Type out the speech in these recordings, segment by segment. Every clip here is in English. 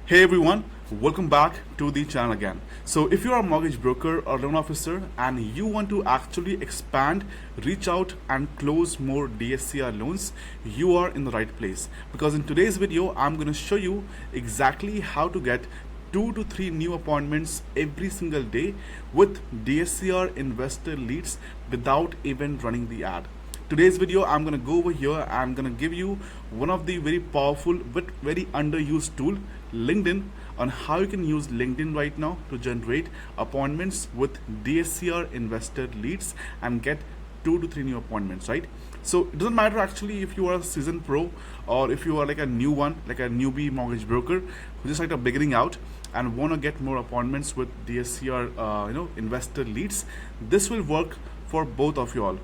Hey everyone, welcome back to the channel again. So if you are a mortgage broker or loan officer and you want to actually expand, reach out and close more DSCR loans, you are in the right place. Because in today's video, I'm going to show you exactly how to get 2 to 3 new appointments every single day with DSCR investor leads without even running the ad. Today's video, I'm gonna go over here. I'm gonna give you one of the very powerful but very underused tool, LinkedIn, on how you can use LinkedIn right now to generate appointments with DSCR investor leads and get 2 to 3 new appointments, right? So it doesn't matter actually if you are a seasoned pro or if you are like a new one, like a newbie mortgage broker who just like a beginning out and want to get more appointments with DSCR, investor leads. This will work for both of you all,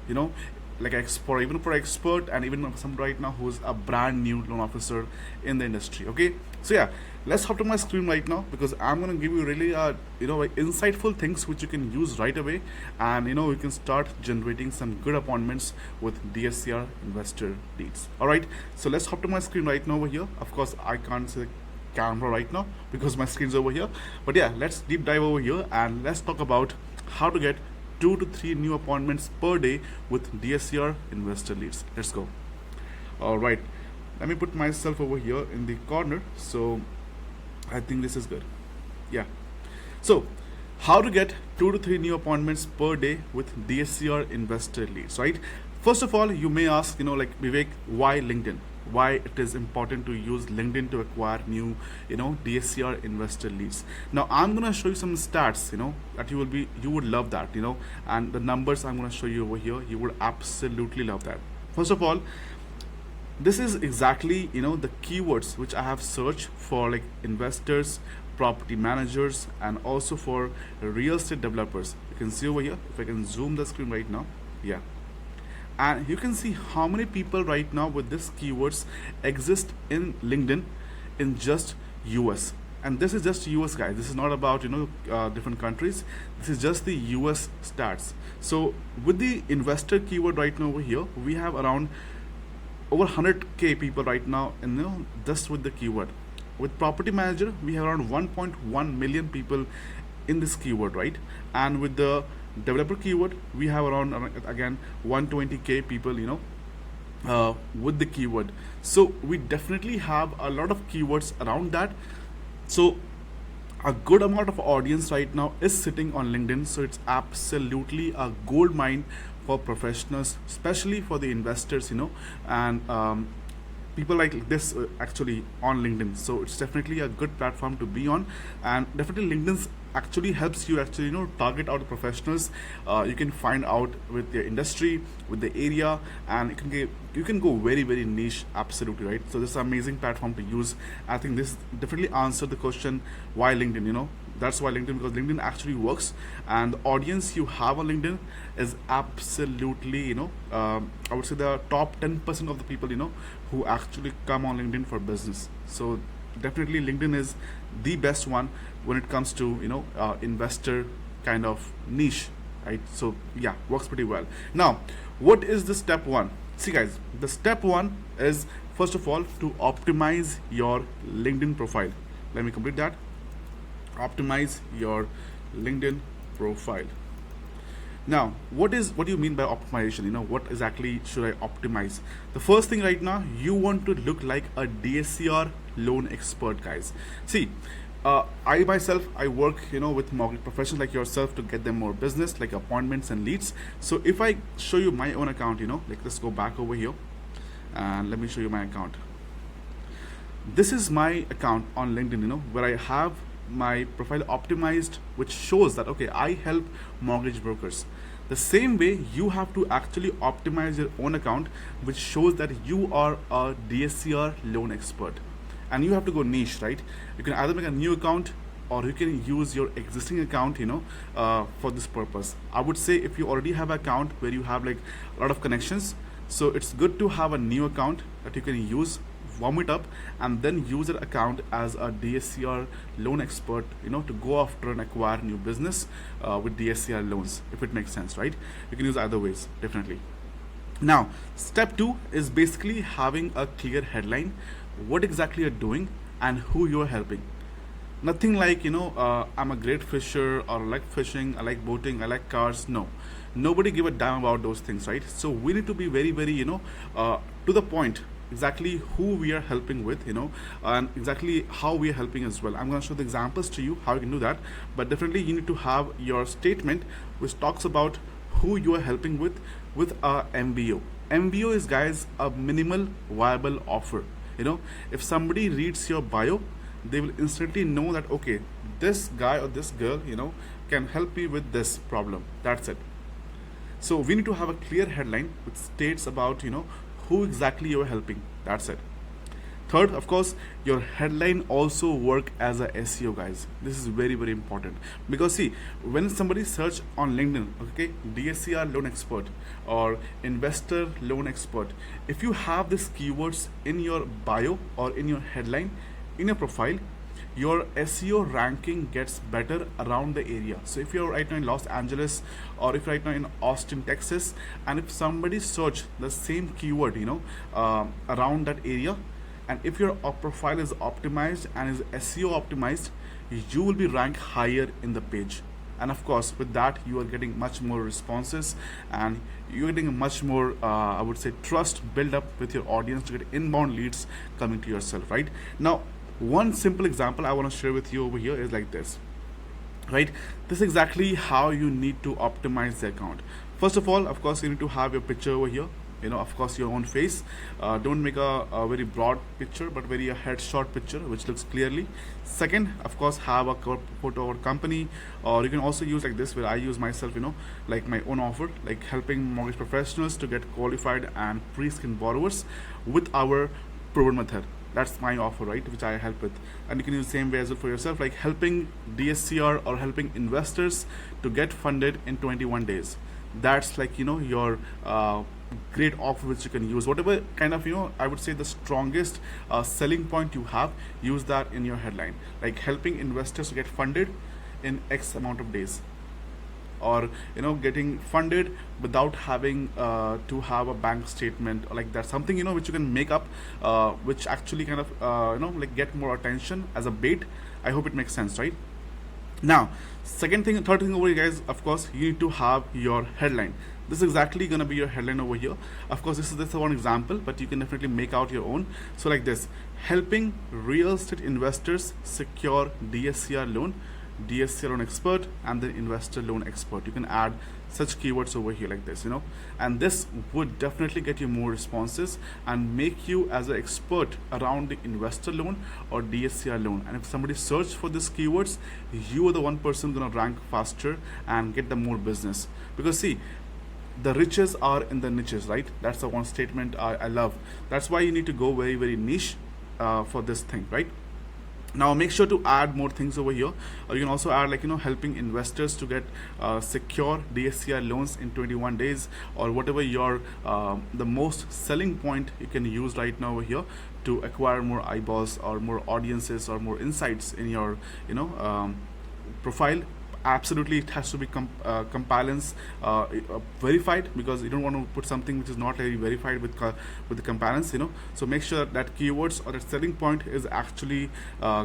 like for even for expert and even some right now who's a brand new loan officer in the industry. Okay, so yeah, let's hop to my screen right now because I'm gonna give you really like insightful things which you can use right away, and you can start generating some good appointments with DSCR investor leads. All right, so let's hop to my screen right now over here. Of course I can't see the camera right now because my screen's over here, but yeah, let's deep dive over here and let's talk about how to get 2 to 3 new appointments per day with DSCR investor leads. Let's go. All right, let me put myself over here in the corner, so I think this is good. Yeah, so how to get 2 to 3 new appointments per day with DSCR investor leads, right? First of all, you may ask, like Vivek, why LinkedIn? Why it is important to use LinkedIn to acquire new DSCR investor leads. Now I'm gonna show you some stats that you would love that, and the numbers I'm gonna show you over here, you would absolutely love that. First of all, this is exactly the keywords which I have searched for, like investors, property managers, and also for real estate developers. You can see over here, if I can zoom the screen right now, yeah, and you can see how many people right now with this keywords exist in LinkedIn in just US. And this is just US, guys. This is not about different countries. This is just the US stats. So with the investor keyword right now over here, we have around over 100k people right now, and just with the keyword. With property manager, we have around 1.1 million people in this keyword, right? And with the developer keyword, we have around again 120k people with the keyword. So we definitely have a lot of keywords around that. So a good amount of audience right now is sitting on LinkedIn, so it's absolutely a gold mine for professionals, especially for the investors, and people like this actually on LinkedIn. So it's definitely a good platform to be on, and definitely LinkedIn's actually helps you actually target out the professionals. You can find out with the industry, with the area, and you can go very very niche, absolutely, right? So this is an amazing platform to use. I think this definitely answered the question why LinkedIn. That's why LinkedIn, because LinkedIn actually works, and the audience you have on LinkedIn is absolutely I would say the top 10% of the people who actually come on LinkedIn for business. So definitely LinkedIn is the best one when it comes to investor kind of niche, right? So yeah, works pretty well. Now what is the step one? See guys, the step one is first of all to optimize your LinkedIn profile. Let me complete that. Optimize your LinkedIn profile. Now what do you mean by optimization? What exactly should I optimize? The first thing right now, you want to look like a DSCR loan expert, guys. See, I myself, I work with mortgage professionals like yourself to get them more business, like appointments and leads. So if I show you my own account, like let's go back over here and let me show you my account. This is my account on LinkedIn, where I have my profile optimized, which shows that okay, I help mortgage brokers. The same way you have to actually optimize your own account, which shows that you are a DSCR loan expert, and you have to go niche, right? You can either make a new account or you can use your existing account for this purpose. I would say if you already have an account where you have like a lot of connections, so it's good to have a new account that you can use, warm it up, and then use that account as a DSCR loan expert to go after and acquire new business with DSCR loans, if it makes sense, right? You can use either ways, definitely. Now step 2 is basically having a clear headline, what exactly you're doing and who you're helping. Nothing like, I'm a great fisher, or I like fishing, I like boating, I like cars. No, nobody give a damn about those things, right? So we need to be very, very, to the point, exactly who we are helping with, and exactly how we are helping as well. I'm going to show the examples to you how you can do that, but definitely you need to have your statement which talks about who you are helping with a MBO. MBO is, guys, a minimal viable offer. If somebody reads your bio, they will instantly know that, okay, this guy or this girl, can help me with this problem. That's it. So we need to have a clear headline which states about, who exactly you're helping. That's it. Third, of course, your headline also work as a SEO, guys. This is very, very important, because see, when somebody search on LinkedIn, okay, DSCR loan expert or investor loan expert, if you have these keywords in your bio or in your headline, in your profile, your SEO ranking gets better around the area. So if you're right now in Los Angeles, or if you're right now in Austin, Texas, and if somebody search the same keyword, around that area, and if your profile is optimized and is SEO optimized, you will be ranked higher in the page. And of course, with that, you are getting much more responses, and you're getting a much more, I would say, trust build up with your audience to get inbound leads coming to yourself, right? Now, one simple example I want to share with you over here is like this, right? This is exactly how you need to optimize the account. First of all, of course, you need to have your picture over here, of course, your own face. Don't make a very broad picture, but very a headshot picture which looks clearly. Second, of course, have a photo of a company, or you can also use like this, where I use myself, like my own offer, like helping mortgage professionals to get qualified and pre-screen borrowers with our proven method. That's my offer, right, which I help with. And you can use the same way as well for yourself, like helping DSCR or helping investors to get funded in 21 days. That's like, your great offer which you can use. Whatever kind of, I would say the strongest selling point you have, use that in your headline. Like helping investors to get funded in X amount of days, or getting funded without having to have a bank statement, or like that, something which you can make up, which actually kind of like get more attention as a bait. I hope it makes sense, right? Now, third thing over here, guys, of course, you need to have your headline. This is exactly gonna be your headline over here. Of course, this is one example, but you can definitely make out your own. So like this: helping real estate investors secure DSCR loan, DSCR loan expert, and then investor loan expert. You can add such keywords over here like this, and this would definitely get you more responses and make you as an expert around the investor loan or DSCR loan. And if somebody search for these keywords, you are the one person gonna rank faster and get the more business. Because see, the riches are in the niches, right? That's the one statement I love. That's why you need to go very, very niche for this thing, right? Now make sure to add more things over here, or you can also add like helping investors to get secure DSCR loans in 21 days, or whatever your the most selling point you can use right now over here to acquire more eyeballs or more audiences or more insights in your profile. Absolutely, it has to be compliance verified, because you don't want to put something which is not really verified with the compliance. So make sure that keywords or that selling point is actually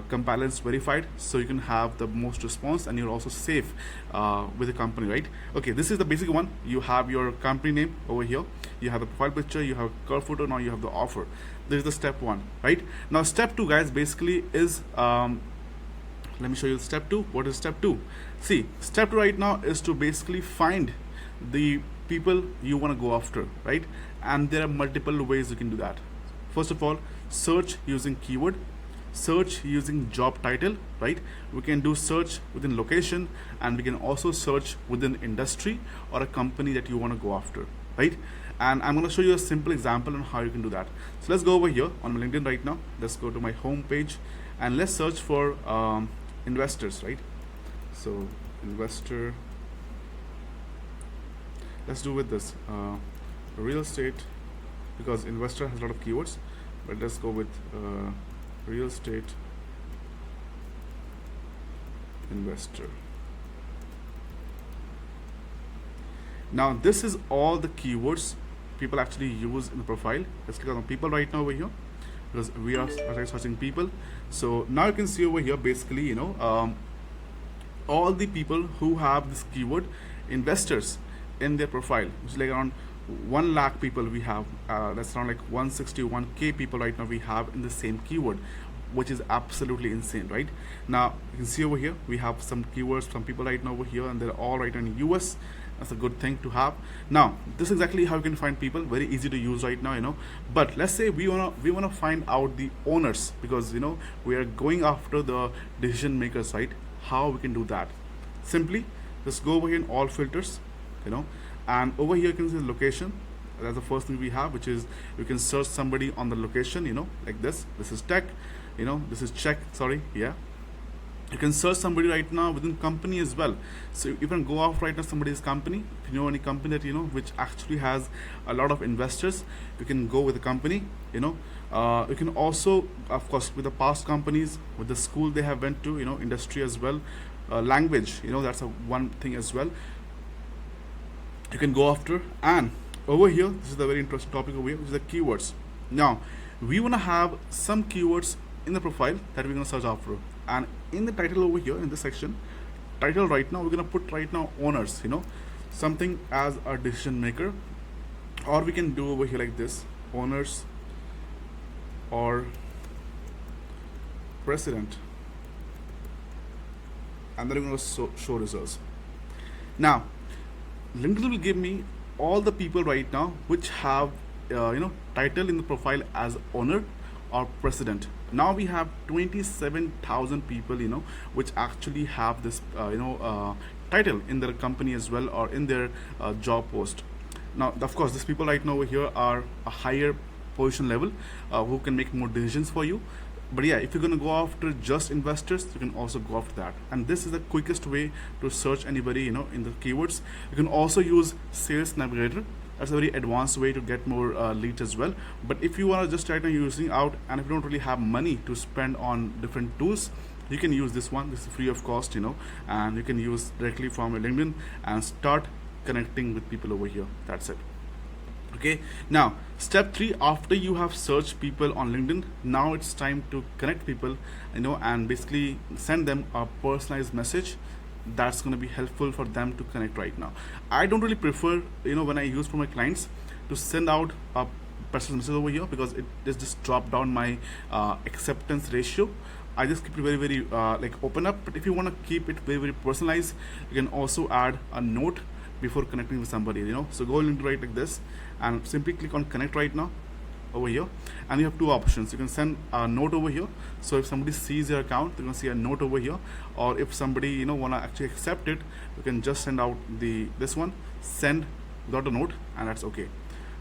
compliance verified, so you can have the most response and you're also safe with the company, right? Okay, this is the basic one. You have your company name over here, you have the profile picture, you have curve photo, now you have the offer. This is the step one, right? Now step two, guys, basically is let me show you step two. What is step two? See, step two right now is to basically find the people you want to go after, right? And there are multiple ways you can do that. First of all, search using keyword, search using job title, right? We can do search within location, and we can also search within industry or a company that you want to go after, right? And I'm going to show you a simple example on how you can do that. So let's go over here on my LinkedIn right now. Let's go to my home page and let's search for investors, right? So investor, let's do with this real estate, because investor has a lot of keywords, but let's go with real estate investor. Now this is all the keywords people actually use in the profile. Let's click on people right now over here. because we are searching people. So now you can see over here basically, all the people who have this keyword investors in their profile, which is like around 1 lakh people we have. That's around like 161k people right now we have in the same keyword, which is absolutely insane, right? Now you can see over here we have some keywords, some people right now over here, and they're all right in US. That's a good thing to have. Now this is exactly how you can find people, very easy to use right now, but let's say we wanna find out the owners, because we are going after the decision makers, right? How we can do that? Simply just go over here in all filters, and over here you can see the location. That's the first thing we have, which is you can search somebody on the location, like this is tech, this is check, sorry, yeah. You can search somebody right now within company as well. So you can go off right now somebody's company. If you know any company that which actually has a lot of investors, you can go with the company. You can also, of course, with the past companies, with the school they have went to, industry as well, language, that's one thing as well. You can go after. And over here, this is the very interesting topic over here, which is the keywords. Now we want to have some keywords in the profile that we're going to search after, and in the title over here in this section, title right now we're going to put right now owners, something as a decision maker, or we can do over here like this, owners or president, and then we're going to show results. Now LinkedIn will give me all the people right now which have title in the profile as owner or president. Now we have 27,000 people which actually have this title in their company as well, or in their job post. Now of course these people right now over here are a higher position level, who can make more decisions for you. But yeah, if you're going to go after just investors, you can also go after that. And this is the quickest way to search anybody in the keywords. You can also use Sales Navigator. That's a very advanced way to get more leads as well. But if you want to just try to using out, and if you don't really have money to spend on different tools, you can use this one. This is free of cost, and you can use directly from your LinkedIn and start connecting with people over here. That's it. Okay, now step 3, after you have searched people on LinkedIn, now it's time to connect people, and basically send them a personalized message that's going to be helpful for them to connect right now. I don't really prefer, when I use for my clients, to send out a personal message over here, because it just drop down my acceptance ratio. I just keep it very, very open up. But if you want to keep it very, very personalized, you can also add a note before connecting with somebody, so go into right like this and simply click on connect right now over here, and you have 2 options. You can send a note over here, so if somebody sees your account, they're going to see a note over here. Or if somebody want to actually accept it, you can just send out this one, send without a note, and that's okay.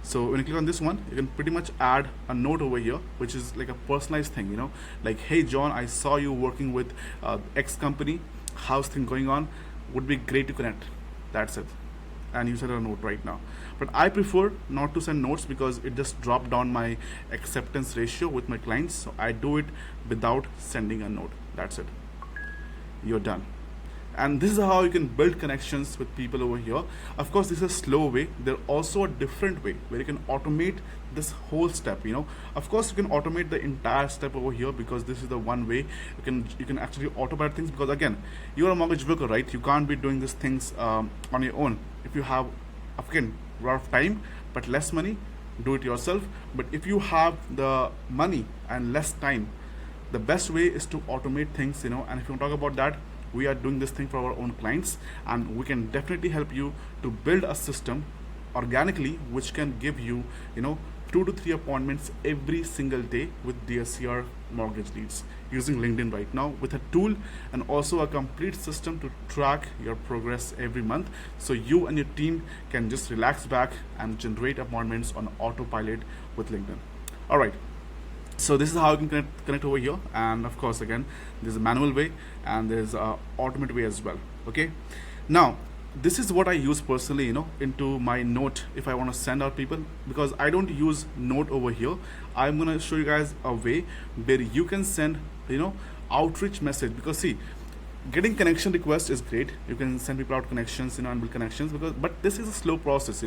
So when you click on this one, you can pretty much add a note over here, which is like a personalized thing, like, hey John, I saw you working with X company, how's things going on, would be great to connect. That's it. And you send a note right now. But I prefer not to send notes, because it just dropped down my acceptance ratio with my clients. So I do it without sending a note. That's it. You're done. And this is how you can build connections with people over here. Of course, this is a slow way. There's also a different way where you can automate this whole step. Of course, you can automate the entire step over here, because this is the one way you can actually automate things. Because again, you're a mortgage broker, right? You can't be doing these things on your own. If you have, again, a lot of time but less money, do it yourself. But if you have the money and less time, the best way is to automate things. And if you talk about that, we are doing this thing for our own clients, and we can definitely help you to build a system organically which can give you 2 to 3 appointments every single day with DSCR mortgage leads, using LinkedIn right now with a tool, and also a complete system to track your progress every month, so you and your team can just relax back and generate appointments on autopilot with LinkedIn. All right. So this is how you can connect over here. And of course, again, there's a manual way and there's a automated way as well. Okay. Now, this is what I use personally, into my note if I want to send out people, because I don't use note over here. I'm going to show you guys a way where you can send, outreach message, because see, Getting connection request is great. You can send people out connections, and build connections, but this is a slow process.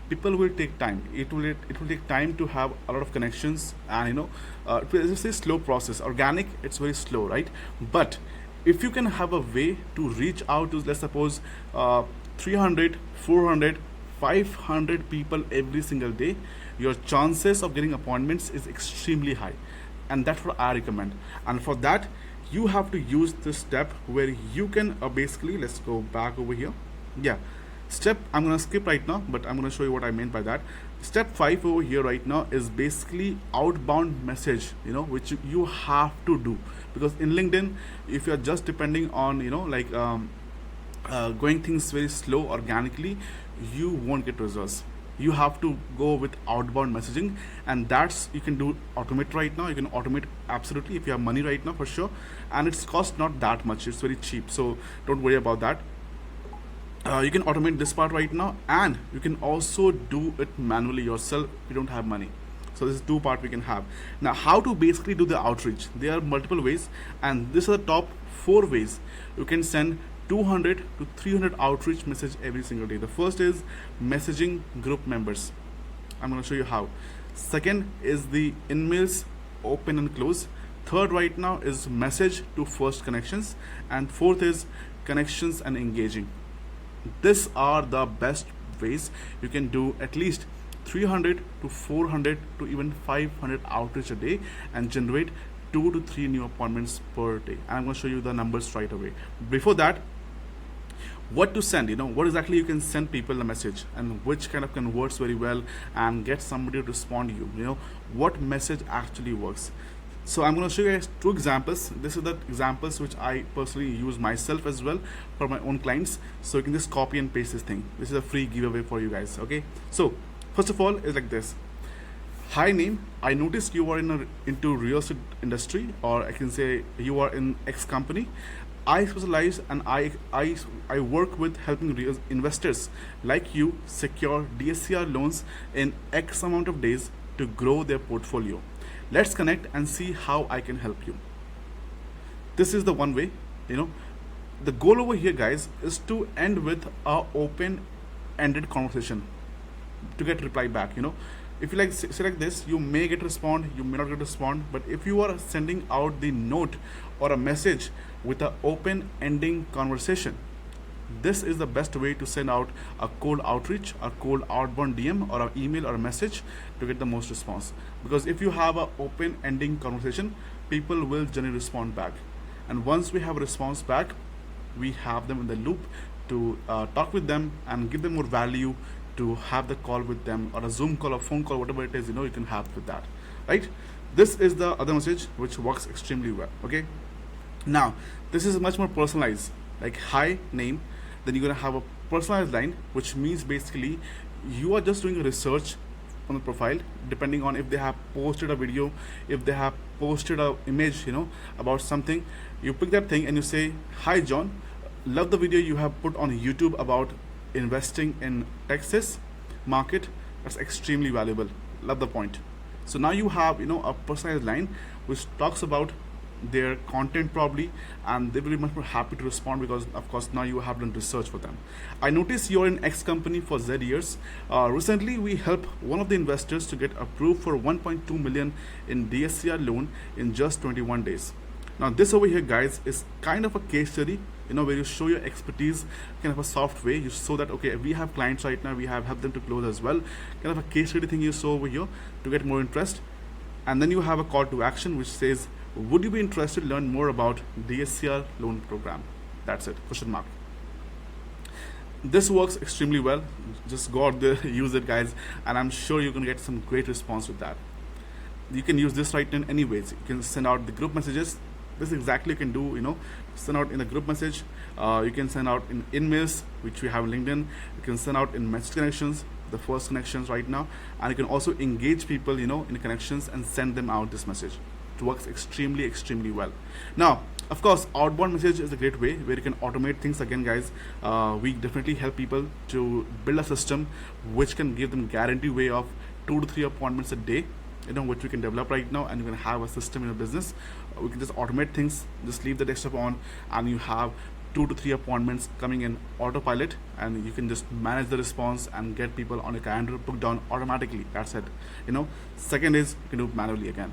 People will take time. It will take time to have a lot of connections, and it's a slow process. Organic, it's very slow, right? But if you can have a way to reach out to, let's suppose, 300, 400, 500 people every single day, your chances of getting appointments is extremely high, and that's what I recommend. And for that, you have to use this step where you can basically, let's go back over here. Yeah, step, I'm gonna skip right now, but I'm gonna show you what I meant by that. Step 5 over here right now is basically outbound message, which you have to do, because in LinkedIn, if you're just depending on going things very slow organically, you won't get results. You have to go with outbound messaging, and that's, you can do automate right now. You can automate absolutely if you have money right now, for sure, and it's cost not that much. It's very cheap, so don't worry about that. You can automate this part right now, and you can also do it manually yourself if you don't have money. So this is two part we can have. Now, how to basically do the outreach? There are multiple ways, and these are the top 4 ways you can send 200 to 300 outreach message every single day. The first is messaging group members. I'm going to show you how. Second is the emails open and close. Third right now is message to first connections, and fourth is connections and engaging. These are the best ways you can do at least 300 to 400 to even 500 outreach a day and generate 2 to 3 new appointments per day. And I'm going to show you the numbers right away. Before that, what to send, what exactly you can send people a message, and which kind of converts very well and get somebody to respond to you, what message actually works. So I'm going to show you guys 2 examples. This is the examples which I personally use myself as well for my own clients. So you can just copy and paste this thing. This is a free giveaway for you guys. Okay, so first of all, it's like this. Hi name, I noticed you are into real estate industry, or I can say you are in X company. I specialize, and I work with helping real investors like you secure DSCR loans in X amount of days to grow their portfolio. Let's connect and see how I can help you. This is the one way. The goal over here, guys, is to end with a open-ended conversation to get reply back. If you select this, you may get respond, you may not get respond. But if you are sending out the note or a message with an open ending conversation, this is the best way to send out a cold outreach, a cold outbound DM, or an email or a message to get the most response. Because if you have an open ending conversation, people will generally respond back, and once we have a response back, we have them in the loop to talk with them and give them more value, to have the call with them, or a Zoom call or phone call, whatever it is, you can have with that, right? This is the other message which works extremely well. Okay, now this is much more personalized, like hi name, then you're gonna have a personalized line, which means basically you are just doing a research on the profile, depending on if they have posted a video, if they have posted a image, about something. You pick that thing and you say, hi John, love the video you have put on YouTube about investing in Texas market. That's extremely valuable. Love the point. So now you have a personalized line which talks about their content probably, and they will be much more happy to respond, because of course now you have done research for them. I noticed you're in X company for Z years. Recently we helped one of the investors to get approved for 1.2 million in DSCR loan in just 21 days. Now this over here, guys, is kind of a case study, where you show your expertise, kind of a soft way. You show that, okay, we have clients right now, we have helped them to close as well. Kind of a case study thing you show over here to get more interest. And then you have a call to action which says, would you be interested to learn more about DSCR loan program? That's it, question mark. This works extremely well. Just go out there, use it, guys, and I'm sure you're going to get some great response with that. You can use this right in any ways. You can send out the group messages. This exactly you can do, send out in a group message. You can send out in emails, which we have in LinkedIn. You can send out in message connections, the first connections right now, and you can also engage people, in connections and send them out this message. It works extremely well. Now, of course, outbound message is a great way where you can automate things. Again, guys, we definitely help people to build a system which can give them guarantee way of 2 to 3 appointments a day. which we can develop right now, and you can have a system in your business. We can just automate things, just leave the desktop on, and you have 2 to 3 appointments coming in autopilot, and you can just manage the response and get people on a calendar booked down automatically. That's it. Second is you can do it manually again.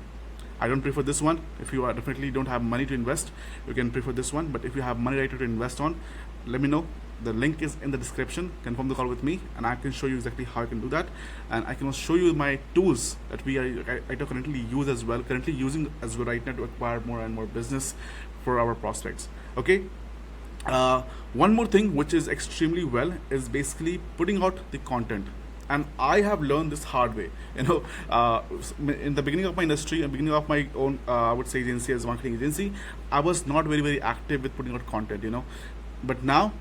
I don't prefer this one. If you are definitely don't have money to invest, you can prefer this one. But if you have money right to invest on, let me know. The link is in the description. Confirm the call with me, and I can show you exactly how I can do that. And I can also show you my tools that I currently use as well. Currently using as well right now to acquire more and more business for our prospects. Okay. One more thing which is extremely well is basically putting out the content. And I have learned this hard way. In the beginning of my industry and beginning of my own, I would say agency as a marketing agency, I was not very active with putting out content. But now,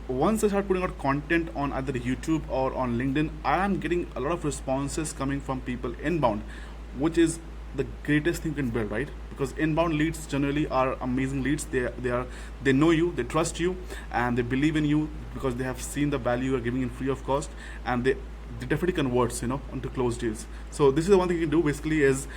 once I start putting out content on either YouTube or on LinkedIn, I am getting a lot of responses coming from people inbound, which is the greatest thing you can build, right? Because inbound leads generally are amazing leads. They know you, they trust you, and they believe in you because they have seen the value you're giving in free of cost, and they definitely converts into closed deals. So this is the one thing you can do basically is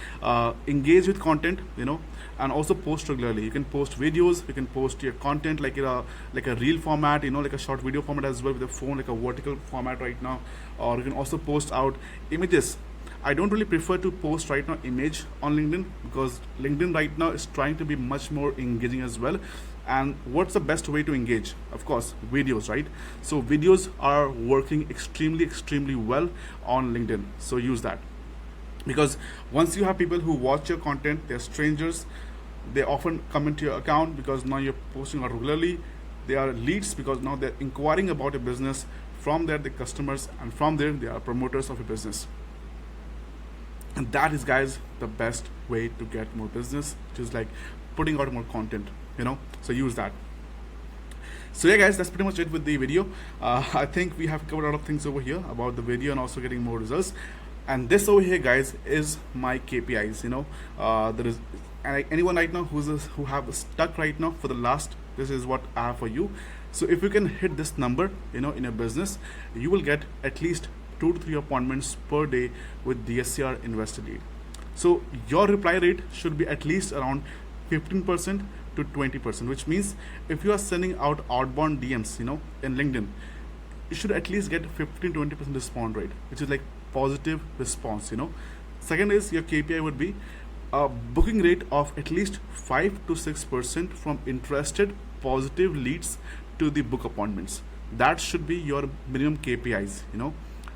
engage with content, and also post regularly. You can post videos, you can post your content like a reel format, like a short video format as well with a phone, like a vertical format right now. Or you can also post out images. I don't really prefer to post right now image on LinkedIn, because LinkedIn right now is trying to be much more engaging as well. And what's the best way to engage? Of course, videos, right? So videos are working extremely well on LinkedIn. So use that, because once you have people who watch your content, they're strangers. They often come into your account because now you're posting out regularly. They are leads because now they're inquiring about your business. From there, they're customers, and from there, they are promoters of your business. And that is, guys, the best way to get more business, which is like putting out more content, so use that. So yeah, guys, that's pretty much it with the video. I think we have covered a lot of things over here about the video and also getting more results. And this over here, guys, is my KPIs. There is anyone right now who have stuck right now for the last, this is what I have for you. So if you can hit this number, in your business, you will get at least 2 to 3 appointments per day with DSCR investor lead. So your reply rate should be at least around 15% to 20%, which means if you are sending out outbound DMs, in LinkedIn, you should at least get 15-20% response rate, which is like positive response. Second is your KPI would be a booking rate of at least 5 to 6% from interested positive leads to the book appointments. That should be your minimum KPIs.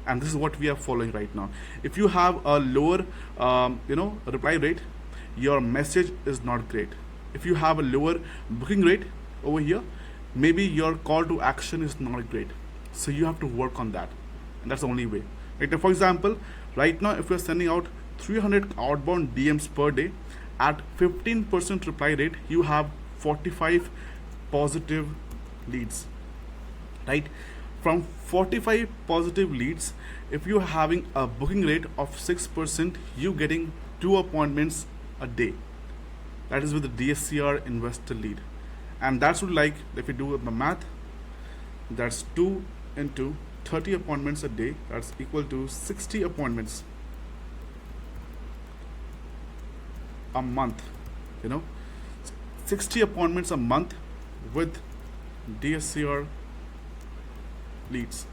And this is what we are following right now. If you have a lower reply rate, your message is not great. If you have a lower booking rate over here, maybe your call to action is not great. So you have to work on that, and that's the only way. Right now, for example, right now if you're sending out 300 outbound DMs per day at 15% reply rate, you have 45 positive leads, right? From 45 positive leads, if you're having a booking rate of 6%, you're getting 2 appointments a day. That is with the DSCR investor lead. And that's what, like, if you do the math, that's 2 into 30 appointments a day, that's equal to 60 appointments a month. 60 appointments a month with DSCR leads.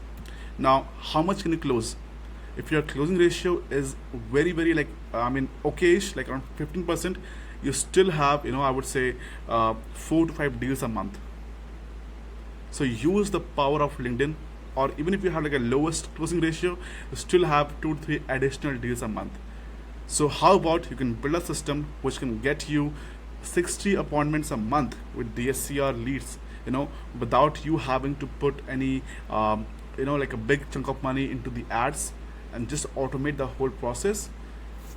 Now, how much can you close? If your closing ratio is very okayish, like around 15%, you still have, I would say 4 to 5 deals a month. So use the power of LinkedIn, or even if you have like a lowest closing ratio, you still have 2 to 3 additional deals a month. So how about you can build a system which can get you 60 appointments a month with DSCR leads, without you having to put any, like a big chunk of money into the ads, and just automate the whole process.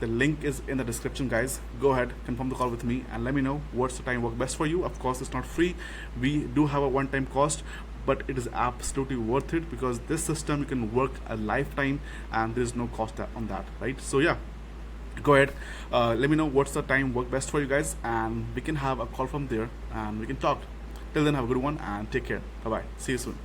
The link is in the description, guys. Go ahead, confirm the call with me, and let me know what's the time work best for you. Of course, it's not free. We do have a one-time cost, but it is absolutely worth it, because this system you can work a lifetime and there's no cost on that, right? So yeah, go ahead, let me know what's the time work best for you guys, and we can have a call from there and we can talk. Till then, have a good one and take care. Bye bye. See you soon.